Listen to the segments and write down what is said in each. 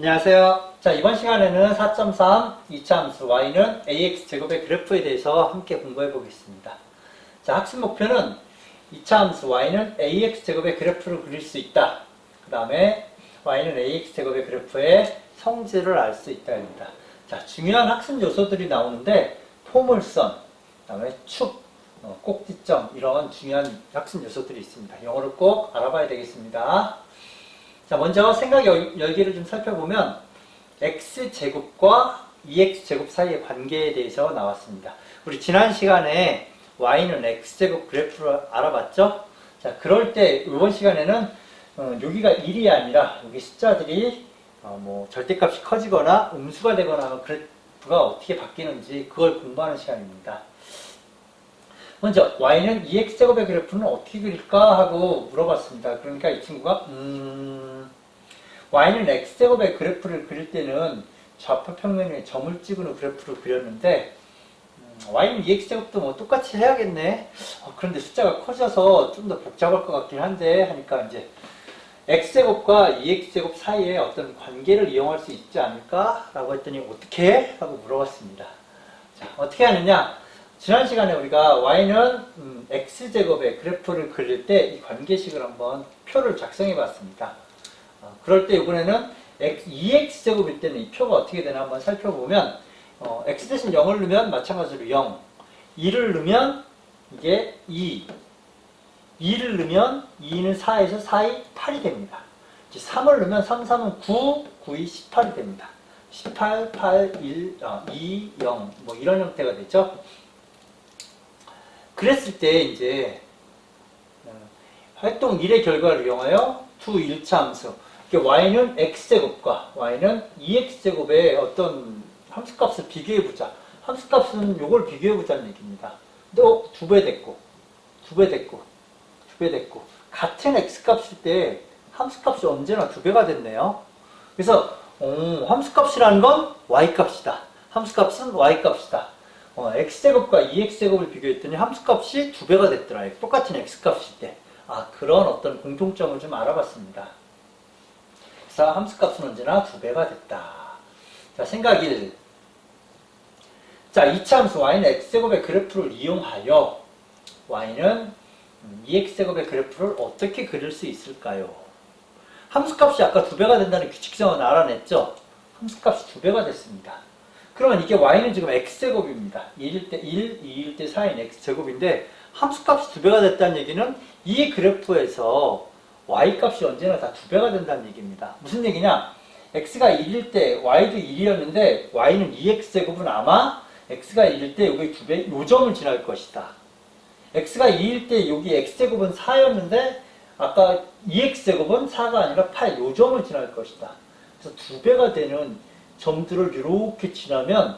안녕하세요. 자, 이번 시간에는 4.3 2차 함수 y는 ax제곱의 그래프에 대해서 함께 공부해 보겠습니다. 자, 학습 목표는 2차 함수 y는 ax제곱의 그래프를 그릴 수 있다. 그 다음에 y는 ax제곱의 그래프의 성질을 알 수 있다입니다. 자, 중요한 학습 요소들이 나오는데 포물선, 그 다음에 축, 꼭지점 이런 중요한 학습 요소들이 있습니다. 영어를 꼭 알아봐야 되겠습니다. 자, 먼저 생각 열기를 좀 살펴보면 x제곱과 2x제곱 사이의 관계에 대해서 나왔습니다. 우리 지난 시간에 y는 x제곱 그래프를 알아봤죠? 자, 그럴 때 이번 시간에는 여기가 1이 아니라 여기 숫자들이 뭐 절대값이 커지거나 음수가 되거나 하면 그래프가 어떻게 바뀌는지 그걸 공부하는 시간입니다. 먼저 y는 2x제곱의 그래프는 어떻게 그릴까 하고 물어봤습니다. 그러니까 이 친구가 y는 x제곱의 그래프를 그릴 때는 좌표 평면에 점을 찍은 후 그래프를 그렸는데 y는 2x제곱도 뭐 똑같이 해야겠네. 그런데 숫자가 커져서 좀 더 복잡할 것 같긴 한데 하니까 이제 x제곱과 2x제곱 사이에 어떤 관계를 이용할 수 있지 않을까? 라고 했더니 어떻게 해? 하고 물어봤습니다. 자, 어떻게 하느냐? 지난 시간에 우리가 y는 x제곱의 그래프를 그릴 때 이 관계식을 한번 표를 작성해 봤습니다. 그럴 때 이번에는 2x제곱일 때는 이 표가 어떻게 되나 한번 살펴보면 x 대신 0을 넣으면 마찬가지로 0, 2를 넣으면 이게 2, 2를 넣으면 2는 4에서 4이 8이 됩니다. 3을 넣으면 3, 3은 9, 9이 18이 됩니다. 18, 8, 1, 2, 0 뭐 이런 형태가 되죠. 그랬을 때 이제 활동 1의 결과를 이용하여 두 1차 함수 y는 x제곱과 y는 2x제곱의 어떤 함수값을 비교해보자. 함수값은 요걸 비교해보자는 얘기입니다. 근데 2배 됐고 2배 됐고 2배 됐고 같은 x값일 때 함수값이 언제나 2배가 됐네요. 그래서 함수값이라는 건 y값이다. 함수값은 y값이다. x제곱과 2x제곱을 비교했더니 함수값이 2배가 됐더라. 똑같은 x값일 때. 그런 어떤 공통점을 좀 알아봤습니다. 그래서 함수값은 언제나 2배가 됐다. 자, 생각 1. 자, 2차 함수 y는 x제곱의 그래프를 이용하여 y는 2x제곱의 그래프를 어떻게 그릴 수 있을까요? 함수값이 아까 2배가 된다는 규칙성은 알아냈죠? 함수값이 2배가 됐습니다. 그러면 이게 y는 지금 x제곱입니다. 1일 때 1, 2일 때 4인 x제곱인데 함수값이 2배가 됐다는 얘기는 이 그래프에서 y값이 언제나 다 2배가 된다는 얘기입니다. 무슨 얘기냐? x가 1일 때 y도 1이었는데 y는 2x제곱은 아마 x가 1일 때 여기 2배, 요 점을 지날 것이다. x가 2일 때 여기 x제곱은 4였는데 아까 2x제곱은 4가 아니라 8, 요 점을 지날 것이다. 그래서 2배가 되는 점들을 이렇게 지나면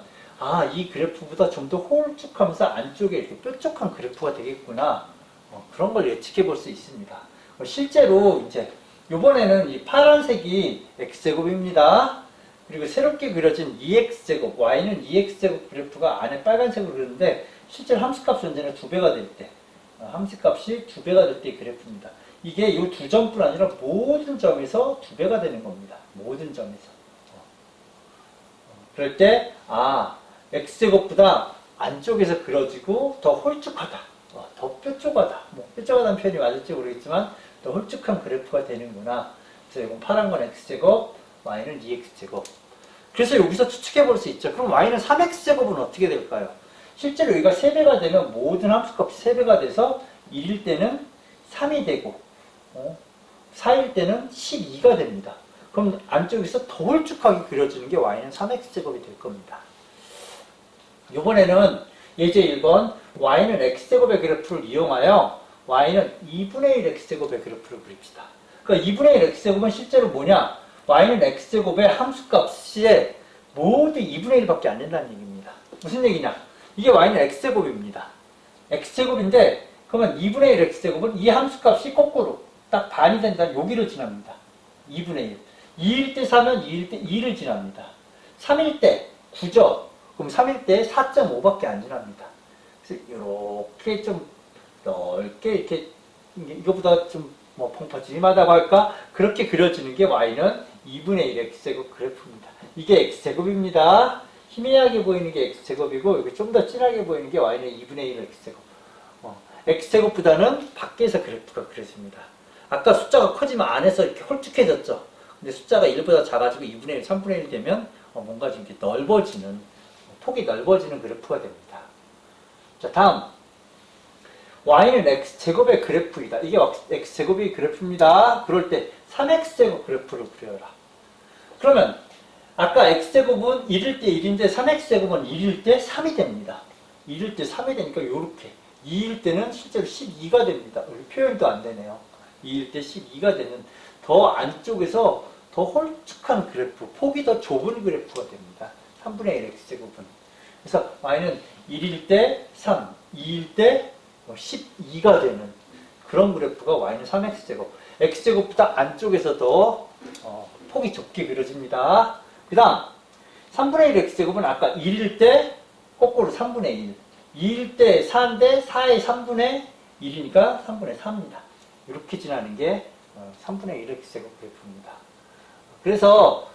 이 그래프보다 좀 더 홀쭉하면서 안쪽에 이렇게 뾰족한 그래프가 되겠구나. 그런 걸 예측해 볼 수 있습니다. 실제로 이제 이번에는 이 파란색이 x제곱입니다. 그리고 새롭게 그려진 2x제곱, y는 2x제곱 그래프가 안에 빨간색으로 그렸는데 실제로 함수값이 언제나 2배가 될 때, 함수값이 2배가 될 때의 그래프입니다. 이게 이 두 점뿐 아니라 모든 점에서 2배가 되는 겁니다. 모든 점에서. 그럴 때 x제곱보다 안쪽에서 그려지고 더 홀쭉하다, 더 뾰족하다, 뾰족하다는 표현이 맞을지 모르겠지만 더 홀쭉한 그래프가 되는구나. 그래서 이건 파란 건 x제곱, y는 2x제곱. 그래서 여기서 추측해 볼 수 있죠. 그럼 y는 3x제곱은 어떻게 될까요? 실제로 여기가 3배가 되면 모든 함수값이 3배가 돼서 1일 때는 3이 되고 4일 때는 12가 됩니다. 그럼 안쪽에서 더 홀쭉하게 그려지는 게 y는 3x제곱이 될 겁니다. 이번에는 예제 1번 y는 x제곱의 그래프를 이용하여 y는 2분의 1 x제곱의 그래프를 그립시다. 그러니까 2분의 1 x제곱은 실제로 뭐냐? y는 x제곱의 함수값이 모두 2분의 1밖에 안 된다는 얘기입니다. 무슨 얘기냐? 이게 y는 x제곱입니다. x제곱인데 그러면 2분의 1 x제곱은 이 함수값이 거꾸로 딱 반이 된다는 여기를 지납니다. 2분의 1. 2일 때 4면 2일 때 2를 지납니다. 3일 때 9죠. 그럼 3일 때 4.5밖에 안 지납니다. 그래서 이렇게 좀 넓게 이렇게 이거보다 좀 펑퍼짐하다고 할까? 그렇게 그려지는 게 y는 2분의 1 x제곱 그래프입니다. 이게 x제곱입니다. 희미하게 보이는 게 x제곱이고 여기 좀 더 진하게 보이는 게 y는 2분의 1 x제곱. x제곱보다는 밖에서 그래프가 그려집니다. 아까 숫자가 커지면 안에서 이렇게 홀쭉해졌죠. 근데 숫자가 1보다 작아지고 2분의 1, 3분의 1 되면 뭔가 좀 이렇게 넓어지는, 폭이 넓어지는 그래프가 됩니다. 자, 다음. y는 x제곱의 그래프이다. 이게 x제곱이 그래프입니다. 그럴 때 3x제곱 그래프를 그려라. 그러면 아까 x제곱은 1일 때 1인데 3x제곱은 1일 때 3이 됩니다. 1일 때 3이 되니까 이렇게 2일 때는 실제로 12가 됩니다. 우리 표현도 안 되네요. 2일 때 12가 되는 더 안쪽에서 더 홀쭉한 그래프, 폭이 더 좁은 그래프가 됩니다. 3분의 1 x제곱은. 그래서 y는 1일 때 3, 2일 때 12가 되는 그런 그래프가 y는 3x제곱. x제곱보다 안쪽에서 더 폭이 좁게 그려집니다. 그 다음 3분의 1 x제곱은 아까 1일 때 거꾸로 3분의 1, 2일 때 4인데 4의 3분의 1이니까 3분의 4입니다. 이렇게 지나는 게 3분의 1 x제곱 그래프입니다. 그래서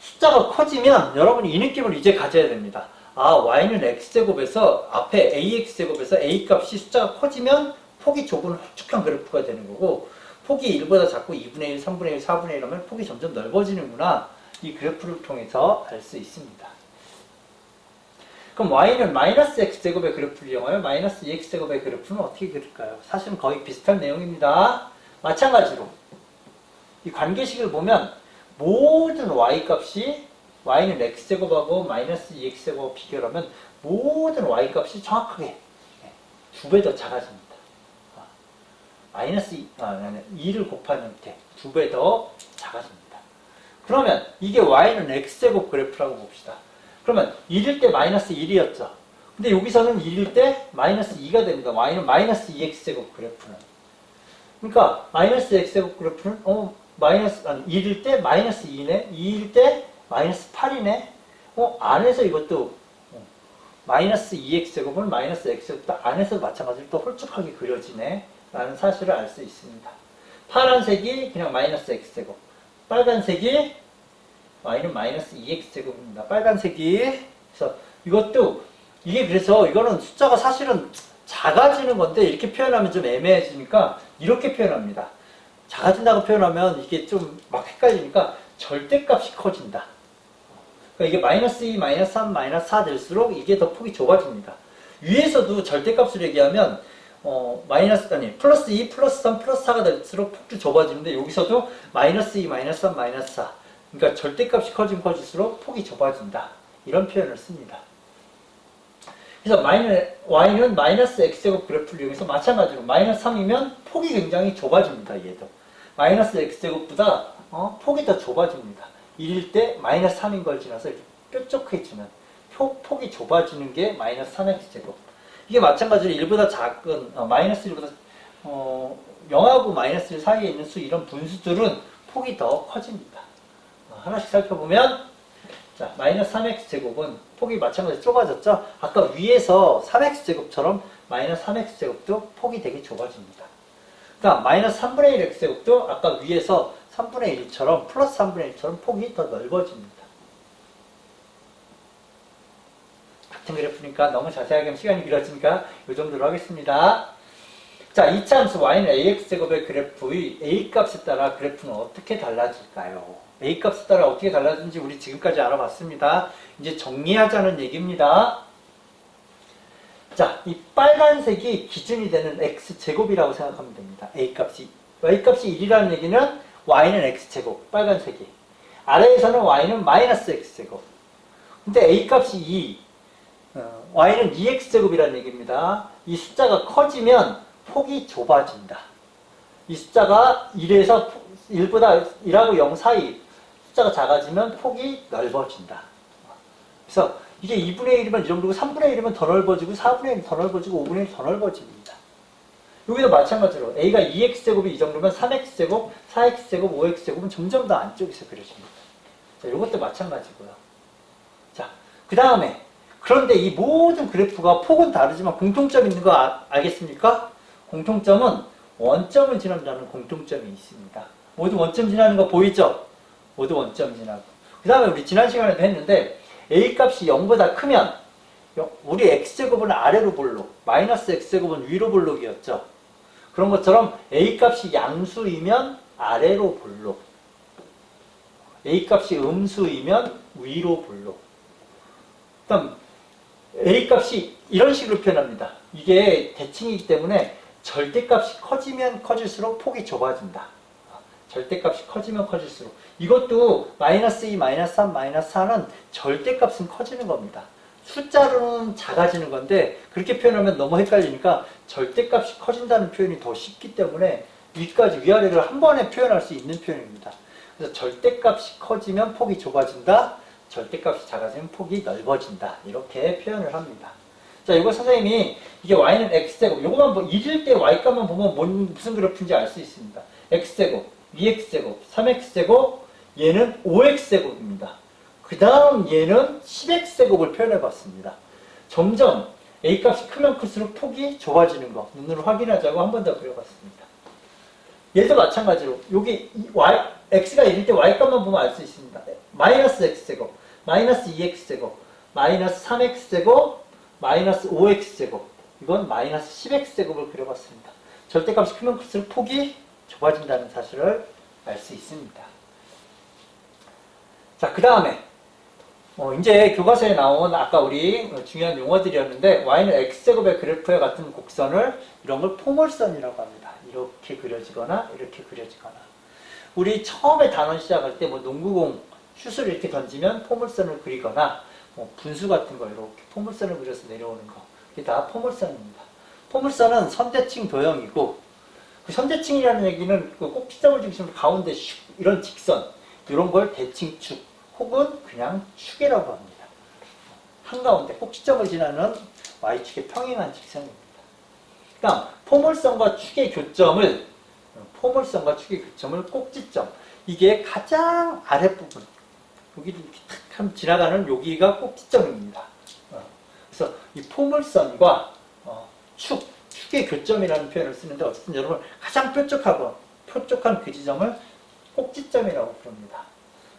숫자가 커지면 여러분이 이 느낌을 이제 가져야 됩니다. 아, y는 x제곱에서 앞에 ax제곱에서 a 값이 숫자가 커지면 폭이 좁은 홀쭉한 그래프가 되는 거고, 폭이 1보다 작고 2분의 1, 3분의 1, 4분의 1 하면 폭이 점점 넓어지는구나. 이 그래프를 통해서 알 수 있습니다. 그럼 y는 마이너스 x제곱의 그래프를 이용하여 마이너스 2x제곱의 그래프는 어떻게 그릴까요? 사실은 거의 비슷한 내용입니다. 마찬가지로 이 관계식을 보면 모든 y값이 y는 x제곱하고 마이너스 2x제곱 비교를 하면 모든 y값이 정확하게 2배 더 작아집니다. 마이너스 2를 곱하는 때 2배 더 작아집니다. 그러면 이게 y는 x제곱 그래프라고 봅시다. 그러면 1일 때 마이너스 1이었죠. 근데 여기서는 1일 때 마이너스 2가 됩니다. y는 마이너스 2x제곱 그래프는. 그러니까 마이너스 x제곱 그래프는 1일 때 마이너스 2네. 2일 때 마이너스 8이네. 안에서 이것도 마이너스 2x제곱은 마이너스 x제곱도 안에서 마찬가지로 또 홀쭉하게 그려지네. 라는 사실을 알 수 있습니다. 파란색이 그냥 마이너스 x제곱. 빨간색이 y는 마이너스 2x제곱입니다. 빨간색이. 그래서 이것도 이게 그래서 이거는 숫자가 사실은 작아지는 건데 이렇게 표현하면 좀 애매해지니까 이렇게 표현합니다. 작아진다고 표현하면 이게 좀 막 헷갈리니까 절대값이 커진다. 그러니까 이게 마이너스 2, 마이너스 3, 마이너스 4 될수록 이게 더 폭이 좁아집니다. 위에서도 절대값을 얘기하면 플러스 2, 플러스 3, 플러스 4가 될수록 폭도 좁아지는데 여기서도 마이너스 2, 마이너스 3, 마이너스 4. 그러니까 절대값이 커지면 커질수록 폭이 좁아진다. 이런 표현을 씁니다. 그래서 y는 마이너스 x제곱 그래프를 이용해서 마찬가지로 마이너스 3이면 폭이 굉장히 좁아집니다. 얘도. 마이너스 x제곱보다 폭이 더 좁아집니다. 1일 때 마이너스 3인 걸 지나서 이렇게 뾰족해지는 폭이 좁아지는 게 마이너스 3x제곱. 이게 마찬가지로 1보다 작은 마이너스 1보다 0하고 마이너스 1 사이에 있는 수 이런 분수들은 폭이 더 커집니다. 하나씩 살펴보면 자, 마이너스 3x제곱은 폭이 마찬가지로 좁아졌죠? 아까 위에서 3x제곱처럼 마이너스 3x제곱도 폭이 되게 좁아집니다. 그러니까 마이너스 3분의 1 x제곱도 아까 위에서 3분의 1처럼 플러스 3분의 1처럼 폭이 더 넓어집니다. 같은 그래프니까 너무 자세하게 하면 시간이 길어지니까 이 정도로 하겠습니다. 자, 2차 함수 y는 ax제곱의 그래프의 a값에 따라 그래프는 어떻게 달라질까요? a값에 따라 어떻게 달라지는지 우리 지금까지 알아봤습니다. 이제 정리하자는 얘기입니다. 자, 이 빨간색이 기준이 되는 x제곱이라고 생각하면 됩니다. y값이 1이라는 얘기는 y는 x제곱, 빨간색이. 아래에서는 y는 마이너스 x제곱. 근데 a값이 2, y는 2x제곱이라는 얘기입니다. 이 숫자가 커지면 폭이 좁아진다. 이 숫자가 1보다 1하고 0 사이 숫자가 작아지면 폭이 넓어진다. 그래서 이게 2분의 1이면 이 정도고 3분의 1이면 더 넓어지고 4분의 1이 더 넓어지고 5분의 1이 더 넓어집니다. 여기도 마찬가지로 a가 2x제곱이 이 정도면 3x제곱, 4x제곱, 5x제곱은 점점 더 안쪽에서 그려집니다. 자, 이것도 마찬가지고요. 자, 그 다음에 그런데 이 모든 그래프가 폭은 다르지만 공통점 있는 거 알겠습니까? 공통점은 원점을 지난다는 공통점이 있습니다. 모두 원점 지나는 거 보이죠? 모두 원점 지나고. 그 다음에 우리 지난 시간에도 했는데 A값이 0보다 크면 우리 X제곱은 아래로 볼록, 마이너스 X제곱은 위로 볼록이었죠. 그런 것처럼 A값이 양수이면 아래로 볼록, A값이 음수이면 위로 볼록. 그다음 A값이 이런 식으로 표현합니다. 이게 대칭이기 때문에 절대값이 커지면 커질수록 폭이 좁아진다. 절대값이 커지면 커질수록. 이것도 마이너스 2, 마이너스 3, 마이너스 4는 절대값은 커지는 겁니다. 숫자로는 작아지는 건데 그렇게 표현하면 너무 헷갈리니까 절대값이 커진다는 표현이 더 쉽기 때문에 위까지 위아래를 한 번에 표현할 수 있는 표현입니다. 그래서 절대값이 커지면 폭이 좁아진다. 절대값이 작아지면 폭이 넓어진다. 이렇게 표현을 합니다. 자, 이거 선생님이 이게 y는 x제곱, 요거만 잃을 때 y값만 보면 무슨 그래프인지 알 수 있습니다. x제곱, 2x제곱, 3x제곱, 얘는 5x제곱입니다. 그 다음 얘는 10x제곱을 표현해 봤습니다. 점점 a값이 크면 클수록 폭이 좁아지는 거 눈으로 확인하자고 한 번 더 그려봤습니다. 얘도 마찬가지로 여기 x가 잃을 때 y값만 보면 알 수 있습니다. 마이너스 x제곱, 마이너스 2x제곱, 마이너스 3x제곱, 마이너스 5x제곱, 이건 마이너스 10x제곱을 그려봤습니다. 절대값이 크면 클수록 폭이 좁아진다는 사실을 알 수 있습니다. 자, 그 다음에 이제 교과서에 나온 아까 우리 중요한 용어들이었는데 y는 x제곱의 그래프와 같은 곡선을 이런 걸 포물선이라고 합니다. 이렇게 그려지거나 이렇게 그려지거나. 우리 처음에 단원 시작할 때 농구공 슛을 이렇게 던지면 포물선을 그리거나 분수 같은 거 이렇게 포물선을 그려서 내려오는 거. 이게 다 포물선입니다. 포물선은 선대칭 도형이고 그 선대칭이라는 얘기는 그 꼭지점을 중심으로 가운데 슉 이런 직선 이런 걸 대칭축 혹은 그냥 축이라고 합니다. 한가운데 꼭지점을 지나는 y축의 평행한 직선입니다. 그다음 포물선과 축의 교점을 꼭지점, 이게 가장 아랫부분 여기를 이렇게 탁 지나가는 여기가 꼭지점입니다. 그래서 이 포물선과 축의 교점이라는 표현을 쓰는데 어쨌든 여러분 가장 뾰족한 그 지점을 꼭지점이라고 부릅니다.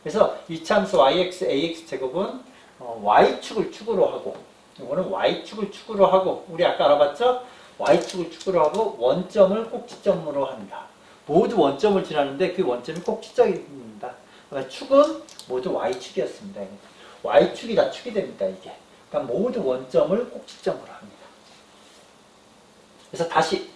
그래서 이차함수 yx, ax 제곱은 y축을 축으로 하고 이거는 y축을 축으로 하고 우리 아까 알아봤죠? y축을 축으로 하고 원점을 꼭지점으로 한다. 모두 원점을 지나는데 그 원점이 꼭지점입니다. 그러니까 축은 모두 y축이었습니다. y축이 다 축이 됩니다. 이게. 그러니까 모두 원점을 꼭지점으로 합니다. 그래서 다시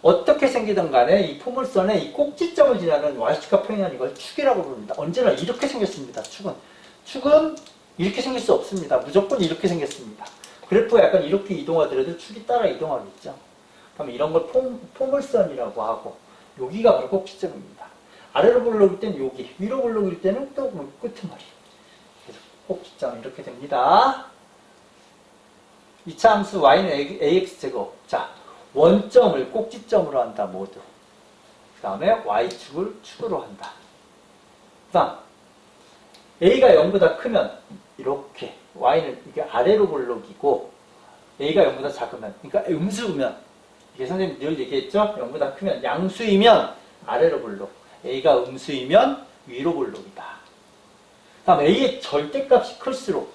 어떻게 생기든 간에 이 포물선에 이 꼭지점을 지나는 y축과 평행한 이걸 축이라고 부릅니다. 언제나 이렇게 생겼습니다. 축은 이렇게 생길 수 없습니다. 무조건 이렇게 생겼습니다. 그래프가 약간 이렇게 이동하더라도 축이 따라 이동하겠죠. 그럼 이런 걸 포물선이라고 하고 여기가 바로 꼭지점입니다. 아래로 볼록일 때는 여기, 위로 볼록일 때는 또 끄트머리. 그래서 꼭지점 이렇게 됩니다. 2차 함수 y는 ax제곱. 자, 원점을 꼭지점으로 한다, 모두. 그 다음에 y축을 축으로 한다. 그 다음, a가 0보다 크면 이렇게 y는 이게 아래로 볼록이고 a가 0보다 작으면, 그러니까 음수면, 이게 선생님 늘 얘기했죠? 0보다 크면 양수이면 아래로 볼록, a가 음수이면 위로 볼록이다. 다음 a의 절대값이 클수록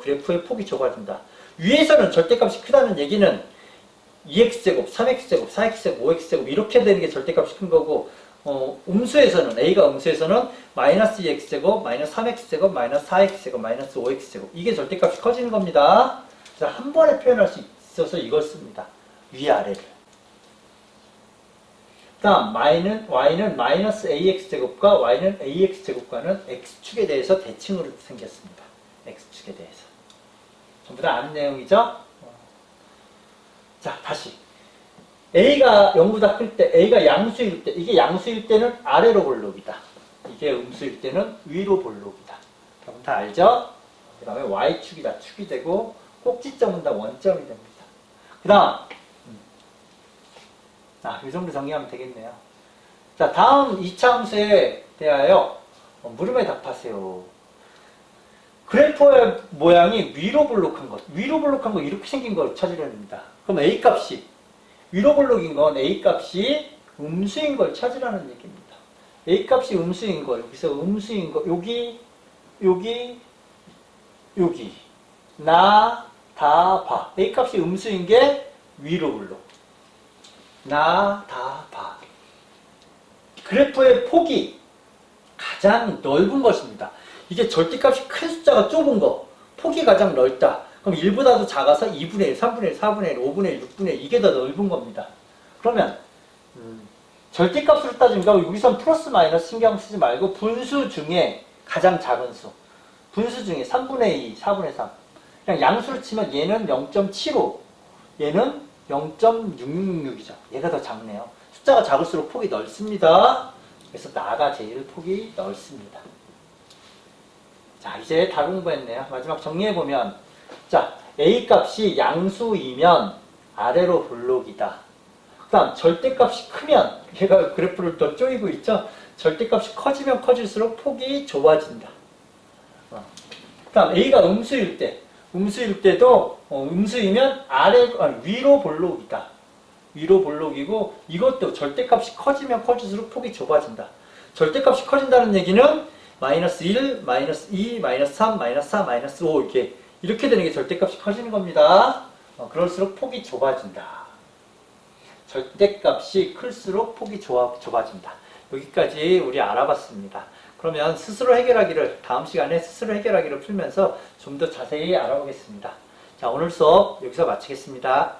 그래프의 폭이 좁아진다. 위에서는 절대값이 크다는 얘기는 2x제곱, 3x제곱, 4x제곱, 5x제곱 이렇게 되는 게 절대값이 큰 거고 음수에서는 A가 음수에서는 마이너스 2x제곱, 마이너스 3x제곱, 마이너스 4x제곱, 마이너스 5x제곱 이게 절대값이 커지는 겁니다. 그래서 한 번에 표현할 수 있어서 이걸 씁니다. 위아래를. 다음 y는 마이너스 ax제곱과 y는 ax제곱과는 x축에 대해서 대칭으로 생겼습니다. x축에 대해서. 전부 다 아는 내용이죠? 자, 다시. A가 0보다 클 때, A가 양수일 때, 이게 양수일 때는 아래로 볼록이다. 이게 음수일 때는 위로 볼록이다. 여러분 다 알죠? 그 다음에 Y축이 다 축이 되고, 꼭지점은 다 원점이 됩니다. 그 다음, 이 정도 정리하면 되겠네요. 자, 다음 2차 함수에 대하여 물음에 답하세요. 그래프의 모양이 위로 볼록한 것, 이렇게 생긴 걸 찾으려는 겁니다. 그럼 A값이, 위로 볼록인 건 A값이 음수인 걸 찾으라는 얘기입니다. A 값이 음수인 거, 여기서 음수인 거, 여기, 나, 다, 봐. A 값이 음수인 게 위로 불러. 나, 다, 봐. 그래프의 폭이 가장 넓은 것입니다. 이게 절대값이 큰 숫자가 좁은 거, 폭이 가장 넓다. 그럼 1보다도 작아서 2분의 1, 3분의 1, 4분의 1, 5분의 1, 6분의 1 이게 더 넓은 겁니다. 그러면 절대값으로 따지니까 여기선 플러스 마이너스 신경 쓰지 말고 분수 중에 가장 작은 수. 분수 중에 3분의 2, 4분의 3. 그냥 양수로 치면 얘는 0.75, 얘는 0.666이죠. 얘가 더 작네요. 숫자가 작을수록 폭이 넓습니다. 그래서 나가 제일 폭이 넓습니다. 자, 이제 다 공부했네요. 마지막 정리해보면, 자, A 값이 양수이면 아래로 볼록이다. 그 다음, 절대값이 크면, 얘가 그래프를 더 쪼이고 있죠? 절대값이 커지면 커질수록 폭이 좁아진다. 그 다음, A가 음수일 때도, 음수이면 위로 볼록이다. 위로 볼록이고, 이것도 절대값이 커지면 커질수록 폭이 좁아진다. 절대값이 커진다는 얘기는 마이너스 1, 마이너스 2, 마이너스 3, 마이너스 4, 마이너스 5 이렇게 되는 게 절대값이 커지는 겁니다. 그럴수록 폭이 좁아진다. 절대값이 클수록 폭이 좁아진다. 여기까지 우리 알아봤습니다. 그러면 스스로 해결하기를 다음 시간에 스스로 해결하기를 풀면서 좀 더 자세히 알아보겠습니다. 자, 오늘 수업 여기서 마치겠습니다.